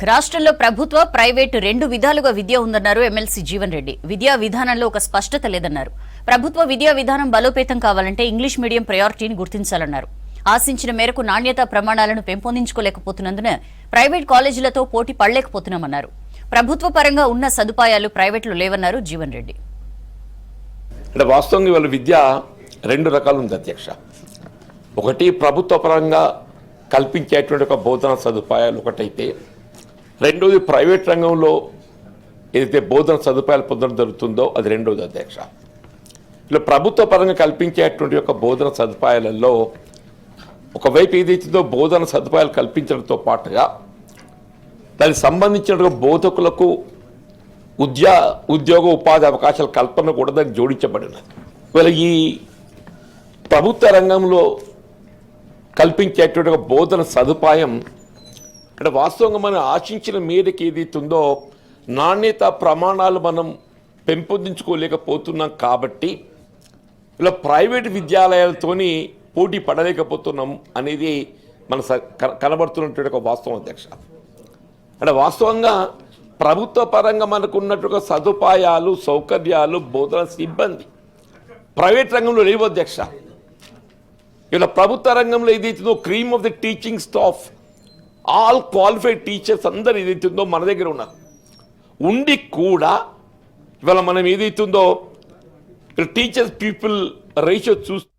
రాష్ట్రంలో ప్రభుత్వ ప్రైవేటు రెండు విధాలుగా విద్య ఉందన్నారు ఎమ్మెల్సీ జీవన్ రెడ్డి. విద్యా విధానంలో ఒక స్పష్టత లేదన్నారు. ప్రభుత్వ విద్యా విధానం బలోపేతం కావాలంటే ఇంగ్లీష్ మీడియం ప్రయారిటీని గుర్తించాలన్నారు. ఆశించిన మేరకు నాణ్యతా ప్రమాణాలను పెంపొందించుకోలేకపోతున్నందున ప్రైవేట్ కాలేజీలతో పోటీ పడలేకపోతున్నామన్నారు. ప్రభుత్వ పరంగా ఉన్న సదుపాయాలు ప్రైవేట్లో లేవన్నారు జీవన్ రెడ్డి. అంటే వాస్తవంగా ఇవాళ విద్య రెండు రకాలు ఉంది అధ్యక్ష. ఒకటి ప్రభుత్వ పరంగా కల్పించేటువంటి ఒక బోధన సదుపాయాలు ఒకటైతే, రెండోది ప్రైవేట్ రంగంలో ఏదైతే బోధన సదుపాయాలు పొందడం జరుగుతుందో అది రెండోది అధ్యక్ష. ఇలా ప్రభుత్వ పరంగా కల్పించేటువంటి ఒక బోధన సదుపాయాలలో ఒకవైపు ఏదైతుందో బోధన సదుపాయాలు కల్పించడంతో పాటుగా దానికి సంబంధించిన బోధకులకు ఉద్యోగ ఉపాధి అవకాశాల కల్పన కూడా దానికి జోడించబడినది. ఇవాళ ఈ ప్రభుత్వ రంగంలో కల్పించేటువంటి ఒక బోధన సదుపాయం అంటే వాస్తవంగా మనం ఆశించిన మేరకు ఏదైతుందో నాణ్యత ప్రమాణాలు మనం పెంపొందించుకోలేకపోతున్నాం. కాబట్టి ఇలా ప్రైవేట్ విద్యాలయాలతోని పోటీ పడలేకపోతున్నాం అనేది మన కనబడుతున్నటువంటి ఒక వాస్తవం అధ్యక్ష. అంటే వాస్తవంగా ప్రభుత్వ పరంగా మనకు ఉన్నటువంటి సదుపాయాలు సౌకర్యాలు బోధన సిబ్బంది ప్రైవేట్ రంగంలో లేవు అధ్యక్ష. ఇలా ప్రభుత్వ రంగంలో ఏదైతుందో cream of the teaching staff all qualified teachers అందరు ఏదైతుందో మన దగ్గర ఉన్నారు. ఉండి కూడా ఇవాళ మనం ఏదైతుందో టీచర్స్ పీపుల్ రేషియో చూస్తే